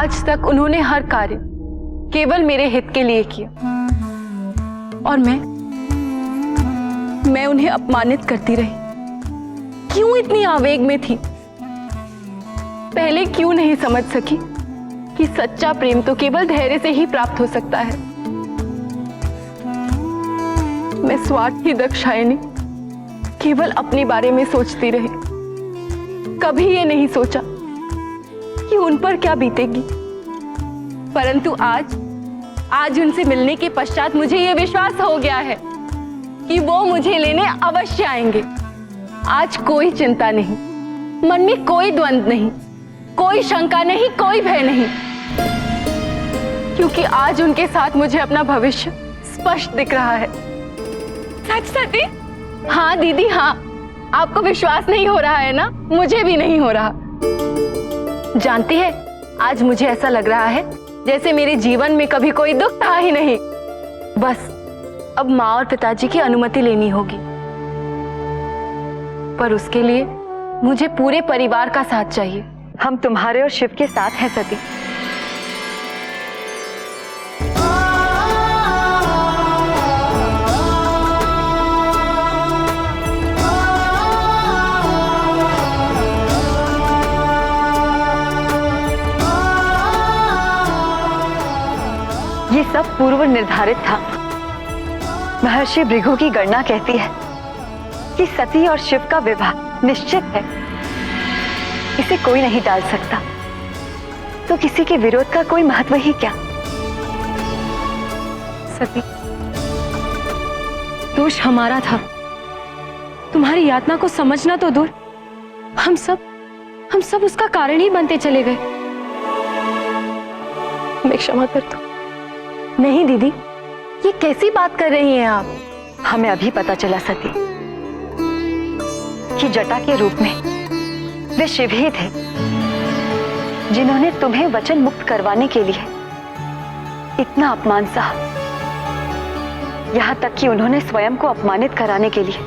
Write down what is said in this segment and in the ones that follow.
आज तक उन्होंने हर कार्य केवल मेरे हित के लिए किया और मैं उन्हें अपमानित करती रही। क्यों इतनी आवेग में थी? पहले क्यों नहीं समझ सकी कि सच्चा प्रेम तो केवल धैर्य से ही प्राप्त हो सकता है। मैं स्वार्थी दाक्षायणी केवल अपने बारे में सोचती रही। कभी ये नहीं सोचा कि उन पर क्या बीतेगी। परंतु आज उनसे मिलने के पश्चात मुझे ये विश्वास हो गया है कि वो मुझे लेने अवश्य आएंगे। आज कोई चिंता नहीं, मन में कोई द्वंद्व नहीं, कोई शंका नहीं, कोई भय नहीं, क्योंकि आज उनके साथ मुझे अपना भविष्य स्पष्ट दिख रहा है। सच सती? हाँ दीदी हाँ, आपको विश्वास नहीं हो रहा है ना? मुझे भी नहीं हो रहा। जानती है, आज मुझे ऐसा लग रहा है जैसे मेरे जीवन में कभी कोई दुख था ही नहीं। बस अब माँ और पिताजी की अनुमति लेनी होगी, पर उसके लिए मुझे पूरे परिवार का साथ चाहिए। हम तुम्हारे और शिव के साथ हैं सती। ये सब पूर्व निर्धारित था। महर्षि भृगु की गणना कहती है कि सती और शिव का विवाह निश्चित है, इसे कोई नहीं टाल सकता। तो किसी के विरोध का कोई महत्व ही क्या? सती, दोष हमारा था। तुम्हारी यातना को समझना तो दूर, हम सब उसका कारण ही बनते चले गए। मैं क्षमा कर दो। नहीं दीदी, ये कैसी बात कर रही हैं आप? हमें अभी पता चला सती कि जटा के रूप में वे शिव ही थे जिन्होंने तुम्हें वचन मुक्त करवाने के लिए इतना अपमान सहा। यहां तक कि उन्होंने स्वयं को अपमानित कराने के लिए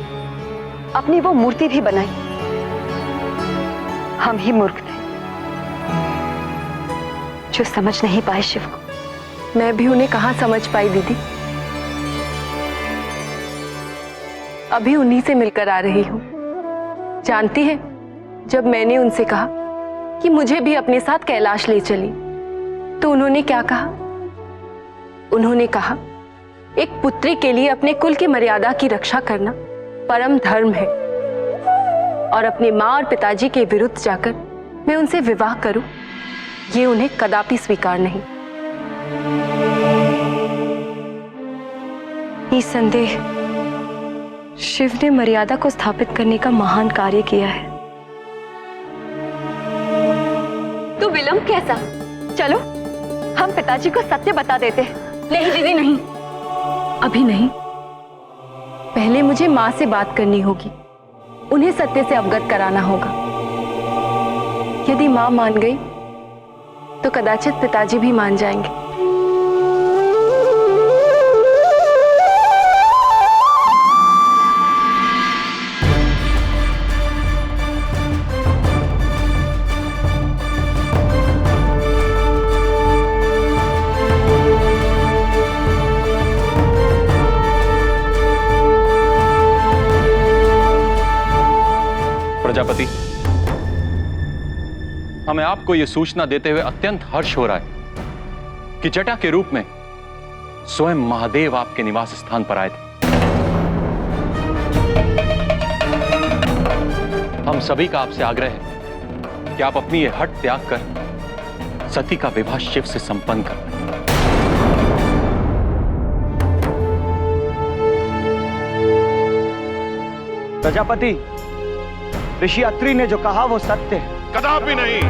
अपनी वो मूर्ति भी बनाई। हम ही मूर्ख थे जो समझ नहीं पाए शिव को। मैं भी उन्हें कहां समझ पाई दीदी। अभी उन्हीं से मिलकर आ रही हूं। जानती है, जब मैंने उनसे कहा कि मुझे भी अपने साथ कैलाश ले चली, तो उन्होंने क्या कहा? उन्होंने कहा, एक पुत्री के लिए अपने कुल की मर्यादा की रक्षा करना परम धर्म है और अपने मां और पिताजी के विरुद्ध जाकर मैं उनसे विवाह करूं, ये उन्हें कदापि स्वीकार नहीं। निसंदेह शिव ने मर्यादा को स्थापित करने का महान कार्य किया है। तो विलंब कैसा? चलो हम पिताजी को सत्य बता देते हैं। नहीं दीदी नहीं, अभी नहीं। पहले मुझे मां से बात करनी होगी, उन्हें सत्य से अवगत कराना होगा। यदि मां मान गई तो कदाचित पिताजी भी मान जाएंगे। प्रजापति, हमें आपको यह सूचना देते हुए अत्यंत हर्ष हो रहा है कि जटा के रूप में स्वयं महादेव आपके निवास स्थान पर आए थे। हम सभी का आपसे आग्रह है कि आप अपनी यह हट त्याग कर सती का विवाह शिव से संपन्न करें। प्रजापति, ऋषि अत्रि ने जो कहा वो सत्य है। कदापि नहीं।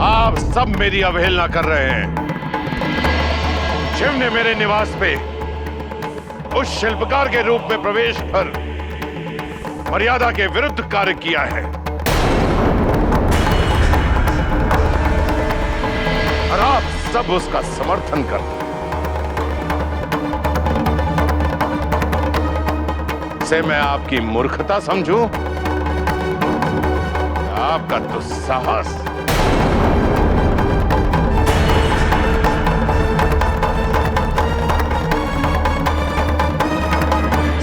आप सब मेरी अवहेलना कर रहे हैं। शिव ने मेरे निवास पे उस शिल्पकार के रूप में प्रवेश कर मर्यादा के विरुद्ध कार्य किया है और आप सब उसका समर्थन करते हैं। से मैं आपकी मूर्खता समझूं आपका तो साहस।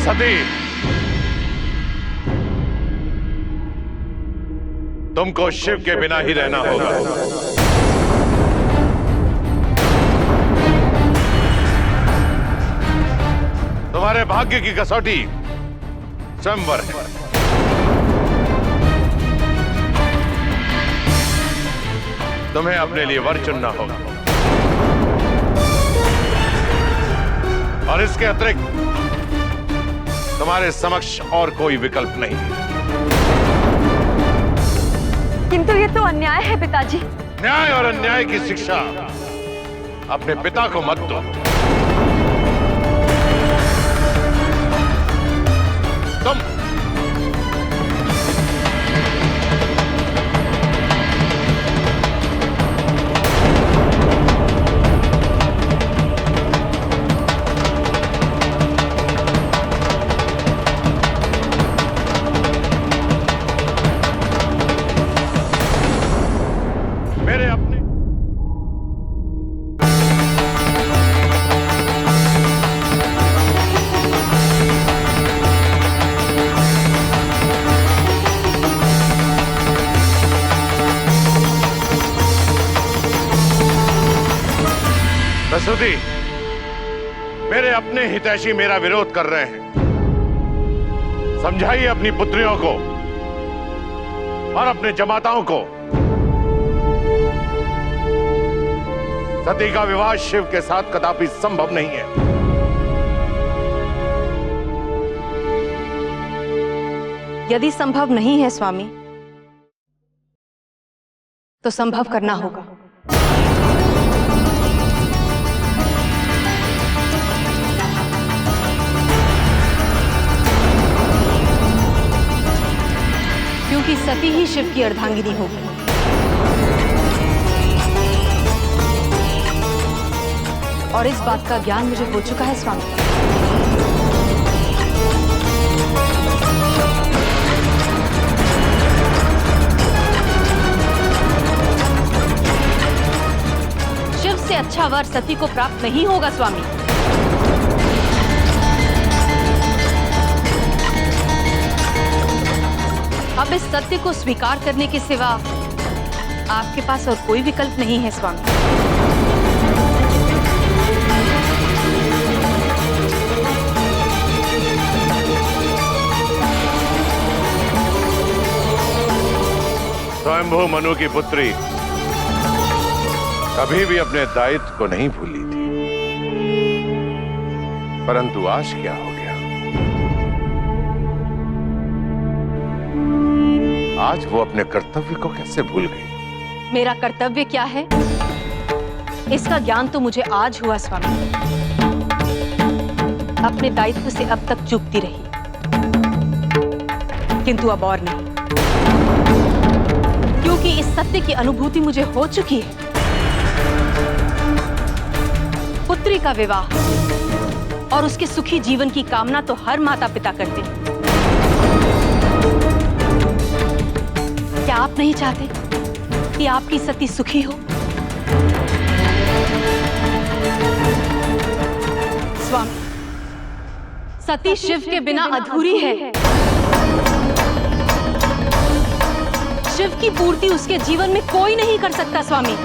सती, तुमको शिव के बिना ही रहना होगा। तुम्हारे भाग्य की कसौटी स्वयंवर है। तुम्हें अपने लिए वर चुनना होगा और इसके अतिरिक्त तुम्हारे समक्ष और कोई विकल्प नहीं है। किंतु ये तो अन्याय है पिताजी। न्याय और अन्याय की शिक्षा अपने पिता को मत दो। तुम मेरे अपने प्रसूति, मेरे अपने हितैषी मेरा विरोध कर रहे हैं। समझाइए अपनी पुत्रियों को और अपने जमाताओं को, सती का विवाह शिव के साथ कदापि संभव नहीं है। यदि संभव नहीं है स्वामी, तो संभव करना होगा। क्योंकि सती ही शिव की अर्धांगिनी होगी। और इस बात का ज्ञान मुझे हो चुका है स्वामी। शिव से अच्छा वर सती को प्राप्त नहीं होगा स्वामी। अब इस सत्य को स्वीकार करने के सिवा आपके पास और कोई विकल्प नहीं है स्वामी। स्वयंभू मनु की पुत्री कभी भी अपने दायित्व को नहीं भूली थी, परंतु आज क्या हो गया? आज वो अपने कर्तव्य को कैसे भूल गई? मेरा कर्तव्य क्या है, इसका ज्ञान तो मुझे आज हुआ स्वामी। अपने दायित्व से अब तक चूकती रही, किंतु अब और नहीं, क्योंकि इस सत्य की अनुभूति मुझे हो चुकी है। पुत्री का विवाह और उसके सुखी जीवन की कामना तो हर माता पिता करते हैं। क्या आप नहीं चाहते कि आपकी सती सुखी हो? स्वामी, सती शिव के बिना अधूरी है। शिव की पूर्ति उसके जीवन में कोई नहीं कर सकता स्वामी।